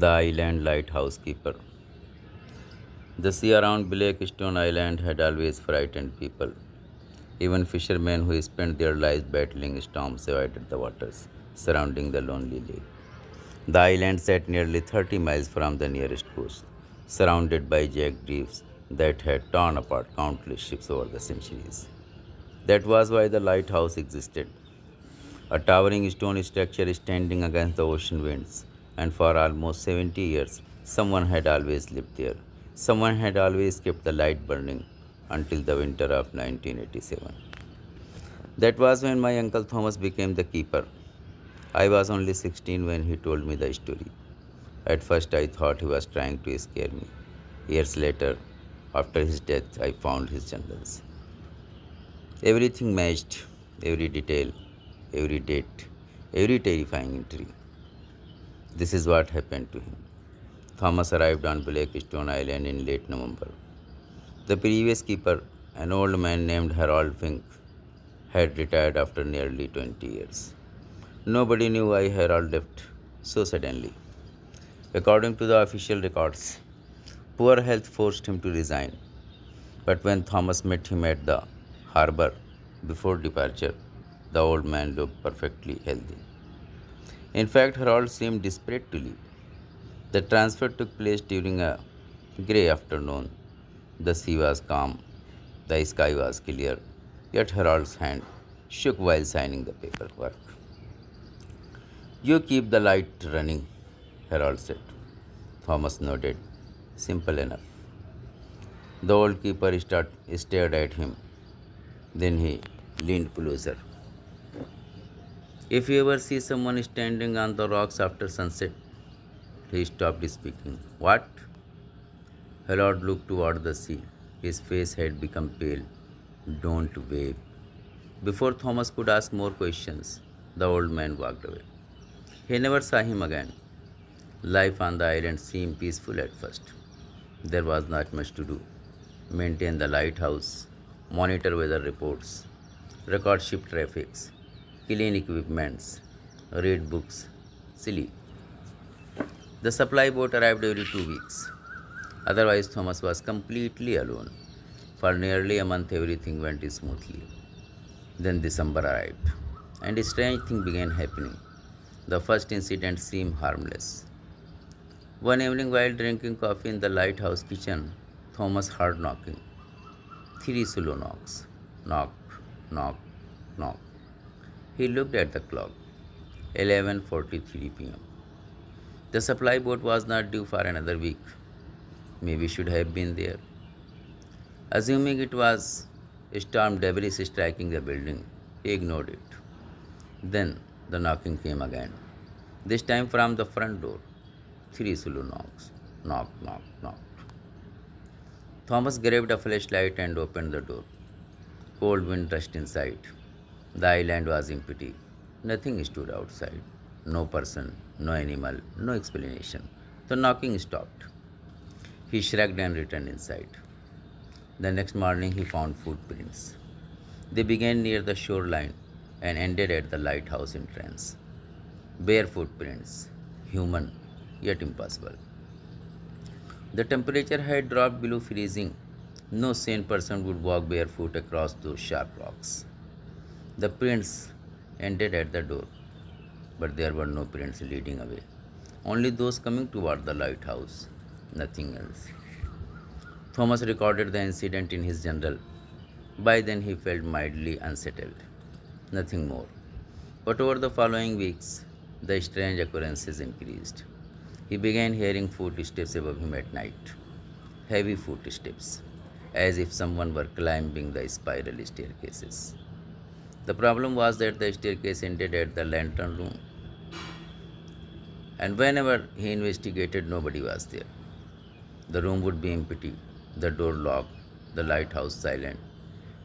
The Island Lighthouse Keeper. The sea around Blakestone Island had always frightened people. Even fishermen who spent their lives battling storms avoided the waters surrounding the lonely lake. The island sat nearly 30 miles from the nearest coast, surrounded by jagged reefs that had torn apart countless ships over the centuries. That was why the lighthouse existed, a towering stone structure standing against the ocean winds, and for almost 70 years, someone had always lived there. Someone had always kept the light burning until the winter of 1987. That was when my uncle Thomas became the keeper. I was only 16 when he told me the story. At first, I thought he was trying to scare me. Years later, after his death, I found his journals. Everything matched, every detail, every date, every terrifying entry. This is what happened to him. Thomas arrived on Blakestone Island in late November. The previous keeper, an old man named Harold Fink, had retired after nearly 20 years. Nobody knew why Harold left so suddenly. According to the official records, poor health forced him to resign. But when Thomas met him at the harbor before departure, the old man looked perfectly healthy. In fact, Harold seemed desperate to leave. The transfer took place during a grey afternoon. The sea was calm, the sky was clear, yet Harold's hand shook while signing the paperwork. You keep the light running, Harold said. Thomas nodded. Simple enough. The old keeper stared at him. Then he leaned closer. If you ever see someone standing on the rocks after sunset, he stopped speaking. What? Harold looked toward the sea. His face had become pale. Don't wave. Before Thomas could ask more questions, the old man walked away. He never saw him again. Life on the island seemed peaceful at first. There was not much to do. Maintain the lighthouse, monitor weather reports, record ship traffics, clean equipments, read books. Silly. The supply boat arrived every 2 weeks. Otherwise, Thomas was completely alone. For nearly a month, everything went smoothly. Then December arrived, and a strange thing began happening. The first incident seemed harmless. One evening, while drinking coffee in the lighthouse kitchen, Thomas heard knocking. Three slow knocks. Knock, knock, knock. He looked at the clock. 11:43 p.m. The supply boat was not due for another week. Maybe should have been there. Assuming it was storm debris striking the building, he ignored it. Then the knocking came again. This time from the front door. Three slow knocks. Knock, knock, knock. Thomas grabbed a flashlight and opened the door. Cold wind rushed inside. The island was empty. Nothing stood outside. No person, no animal, no explanation. The knocking stopped. He shrugged and returned inside. The next morning he found footprints. They began near the shoreline and ended at the lighthouse entrance. Bare footprints, human, yet impossible. The temperature had dropped below freezing. No sane person would walk barefoot across those sharp rocks. The prints ended at the door, but there were no prints leading away. Only those coming toward the lighthouse, nothing else. Thomas recorded the incident in his journal. By then he felt mildly unsettled. Nothing more. But over the following weeks, the strange occurrences increased. He began hearing footsteps above him at night. Heavy footsteps, as if someone were climbing the spiral staircases. The problem was that the staircase ended at the lantern room, and whenever he investigated, nobody was there. The room would be empty, the door locked, the lighthouse silent.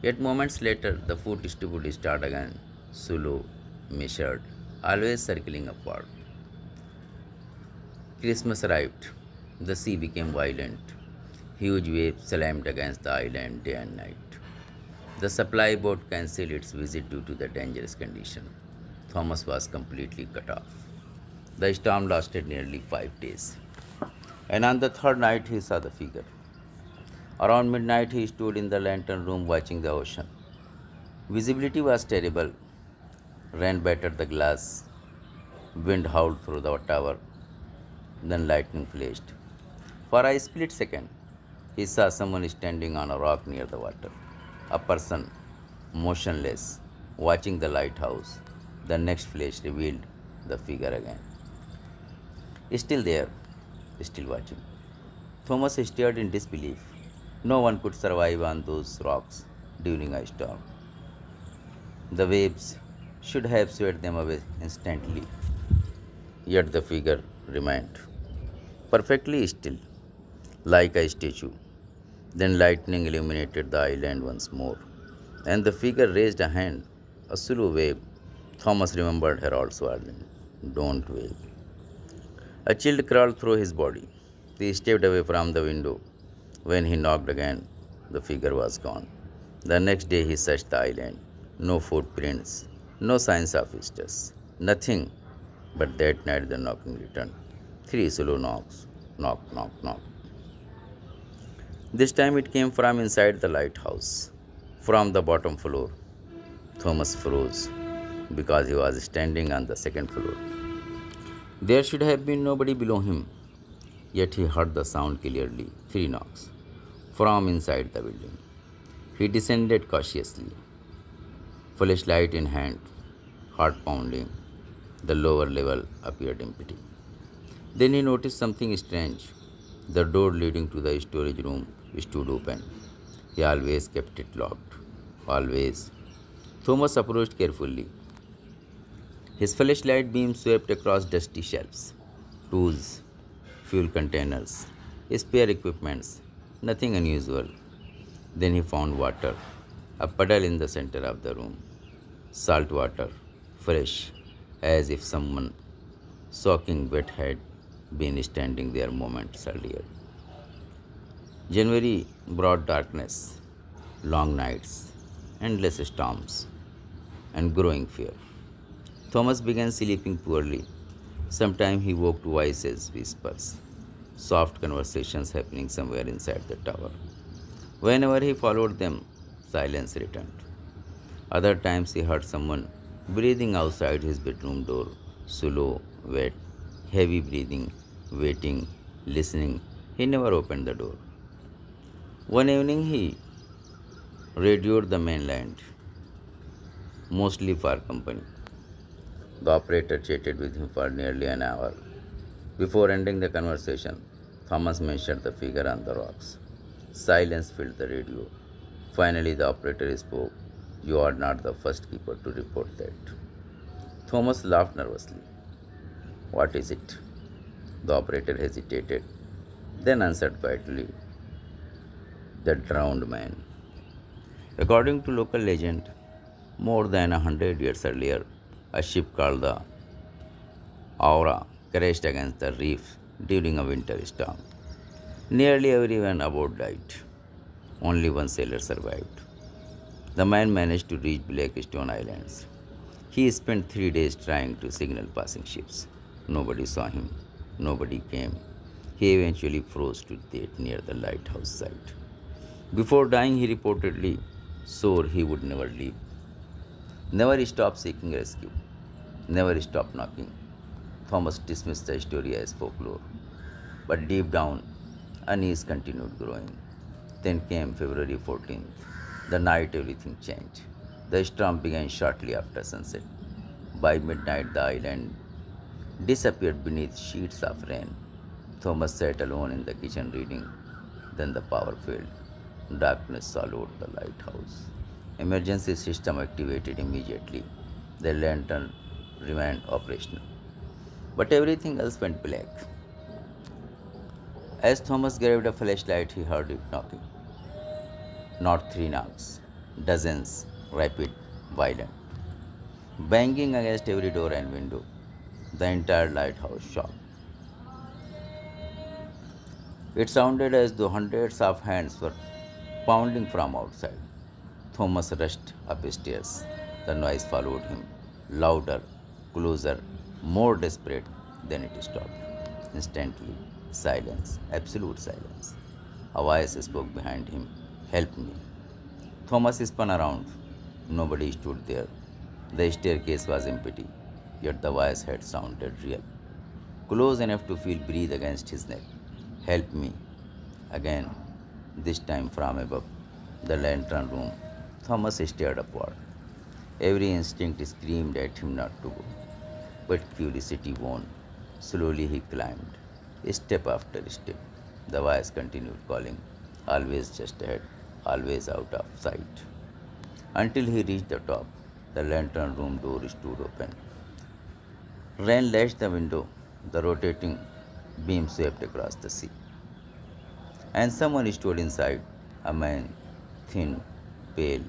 Yet moments later, the footsteps would start again, slow, measured, always circling upward. Christmas arrived. The sea became violent. Huge waves slammed against the island day and night. The supply boat cancelled its visit due to the dangerous condition. Thomas was completely cut off. The storm lasted nearly 5 days, and on the third night he saw the figure. Around midnight, he stood in the lantern room watching the ocean. Visibility was terrible. Rain battered the glass, wind howled through the tower, then lightning flashed. For a split second, he saw someone standing on a rock near the water. A person, motionless, watching the lighthouse. The next flash revealed the figure again. Still there, still watching. Thomas stared in disbelief. No one could survive on those rocks during a storm. The waves should have swept them away instantly, yet the figure remained perfectly still, like a statue. Then lightning illuminated the island once more, and the figure raised a hand, a slow wave. Thomas remembered Harold's warning, "Don't wave." A chill crawled through his body. He stepped away from the window. When he knocked again, the figure was gone. The next day he searched the island. No footprints, no signs of visitors, nothing. But that night the knocking returned. Three slow knocks. Knock, knock, knock. This time it came from inside the lighthouse, from the bottom floor. Thomas froze because he was standing on the second floor. There should have been nobody below him, yet he heard the sound clearly, three knocks, from inside the building. He descended cautiously, flashlight in hand, heart pounding. The lower level appeared empty. Then he noticed something strange. The door leading to the storage room stood open. He always kept it locked. Always. Thomas approached carefully. His flashlight beam swept across dusty shelves, tools, fuel containers, spare equipments, nothing unusual. Then he found water, a puddle in the center of the room. Salt water, fresh, as if someone soaking wet had been standing there moments earlier. January brought darkness, long nights, endless storms, and growing fear. Thomas began sleeping poorly. Sometimes he woke to voices, whispers, soft conversations happening somewhere inside the tower. Whenever he followed them, silence returned. Other times he heard someone breathing outside his bedroom door, slow, wet, heavy breathing, waiting, listening. He never opened the door. One evening he radioed the mainland, mostly for company. The operator chatted with him for nearly an hour. Before ending the conversation, Thomas mentioned the figure on the rocks. Silence filled the radio. Finally, the operator spoke. "You are not the first keeper to report that." Thomas laughed nervously. "What is it?" The operator hesitated, then answered quietly, "The drowned man." According to local legend, more than 100 years earlier, a ship called the Aura crashed against the reef during a winter storm. Nearly everyone aboard died. Only one sailor survived. The man managed to reach Blackstone Islands. He spent 3 days trying to signal passing ships. Nobody saw him. Nobody came. He eventually froze to death near the lighthouse site. Before dying, he reportedly swore he would never leave. Never stop seeking rescue. Never stop knocking. Thomas dismissed the story as folklore. But deep down, unease continued growing. Then came February 14th. The night everything changed. The storm began shortly after sunset. By midnight, the island disappeared beneath sheets of rain. Thomas sat alone in the kitchen reading. Then the power failed. Darkness swallowed the lighthouse. Emergency system activated immediately. The lantern remained operational. But everything else went black. As Thomas grabbed a flashlight, he heard it knocking. Not three knocks, dozens, rapid, violent, banging against every door and window. The entire lighthouse shook. It sounded as though hundreds of hands were pounding from outside. Thomas rushed upstairs. The noise followed him, louder, closer, more desperate. Then it stopped. Instantly, silence, absolute silence. A voice spoke behind him. Help me. Thomas spun around. Nobody stood there. The staircase was empty, yet the voice had sounded real. Close enough to feel breathe against his neck. Help me. Again, this time from above, the lantern room. Thomas stared upward. Every instinct screamed at him not to go. But curiosity won. Slowly he climbed, step after step. The voice continued calling, always just ahead, always out of sight. Until he reached the top, the lantern room door stood open. Rain lashed the window, the rotating beam swept across the sea. And someone stood inside, a man, thin, pale,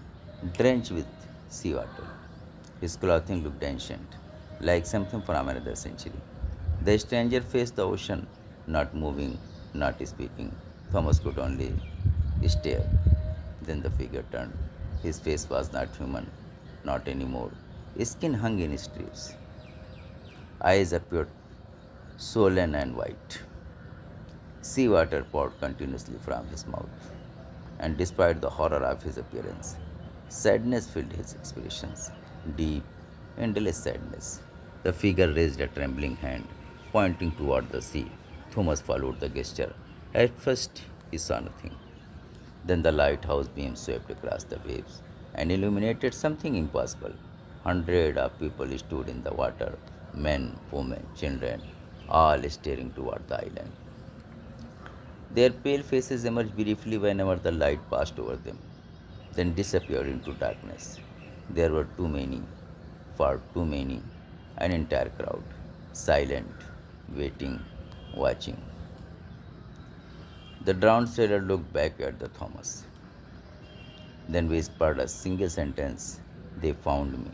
drenched with seawater. His clothing looked ancient, like something from another century. The stranger faced the ocean, not moving, not speaking. Thomas could only stare. Then the figure turned. His face was not human, not anymore. His skin hung in strips. Eyes appeared swollen and white. Seawater poured continuously from his mouth. And despite the horror of his appearance, sadness filled his expressions. Deep, endless sadness. The figure raised a trembling hand, pointing toward the sea. Thomas followed the gesture. At first, he saw nothing. Then the lighthouse beam swept across the waves and illuminated something impossible. Hundreds of people stood in the water, men, women, children, all staring toward the island. Their pale faces emerged briefly whenever the light passed over them, then disappeared into darkness. There were too many, far too many, an entire crowd, silent, waiting, watching. The drowned sailor looked back at the Thomas, then whispered a single sentence. They found me.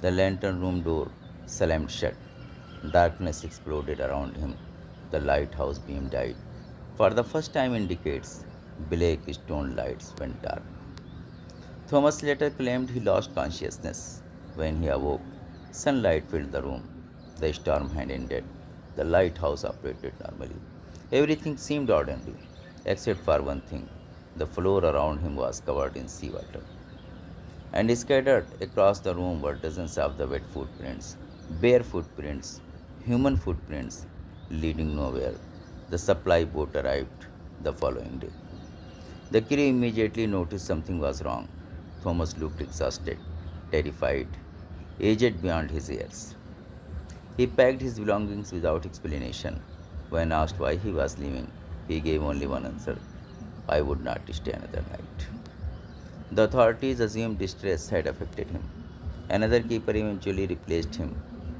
The lantern room door slammed shut. Darkness exploded around him. The lighthouse beam died. For the first time in decades, black stone lights went dark. Thomas later claimed he lost consciousness. When he awoke, sunlight filled the room. The storm had ended. The lighthouse operated normally. Everything seemed ordinary, except for one thing. The floor around him was covered in seawater. And scattered across the room were dozens of the wet footprints, bare footprints, human footprints, leading nowhere. The supply boat arrived the following day. The crew immediately noticed something was wrong. Thomas looked exhausted, terrified, aged beyond his years. He packed his belongings without explanation. When asked why he was leaving, he gave only one answer: I would not stay another night. The authorities assumed distress had affected him. Another keeper eventually replaced him,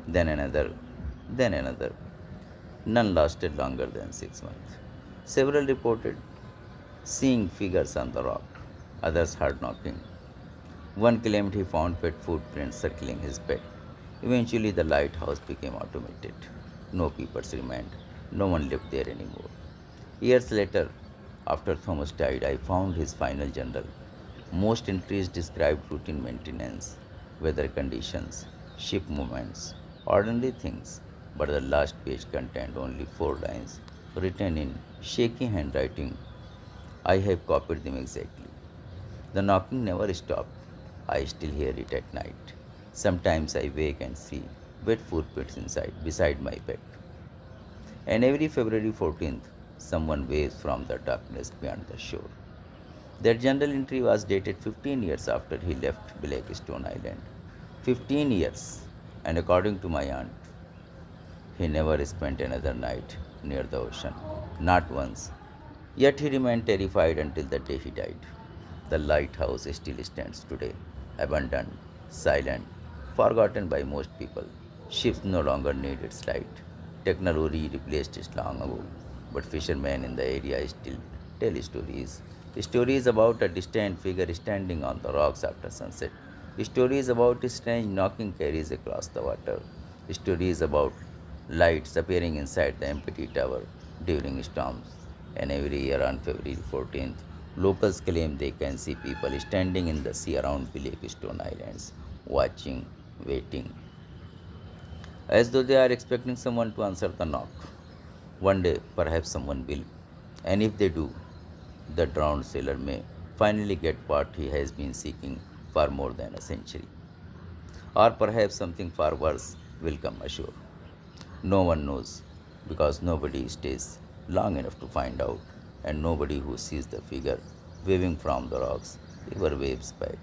then another, then another. None lasted longer than 6 months. Several reported seeing figures on the rock. Others heard knocking. One claimed he found wet footprints circling his bed. Eventually, the lighthouse became automated. No keepers remained. No one lived there anymore. Years later, after Thomas died, I found his final journal. Most entries described routine maintenance, weather conditions, ship movements, ordinary things, but the last page contained only 4 lines, written in shaky handwriting. I have copied them exactly. The knocking never stopped. I still hear it at night. Sometimes I wake and see wet footprints inside, beside my bed. And every February 14th, someone waves from the darkness beyond the shore. That journal entry was dated 15 years after he left Blackstone Island. 15 years, and according to my aunt, he never spent another night near the ocean, not once. Yet he remained terrified until the day he died. The lighthouse still stands today, abandoned, silent, forgotten by most people. Ships no longer need its light. Technology replaced it long ago, but fishermen in the area still tell stories. Stories about a distant figure standing on the rocks after sunset. Stories about strange knocking carries across the water. Stories about lights appearing inside the empty tower during storms. And every year on February 14th, locals claim they can see people standing in the sea around Blackstone Islands, watching, waiting. as though they are expecting someone to answer the knock. One day, perhaps someone will, and if they do, the drowned sailor may finally get what he has been seeking for more than a century. Or perhaps something far worse will come ashore. No one knows, because nobody stays long enough to find out, and nobody who sees the figure waving from the rocks ever waves back.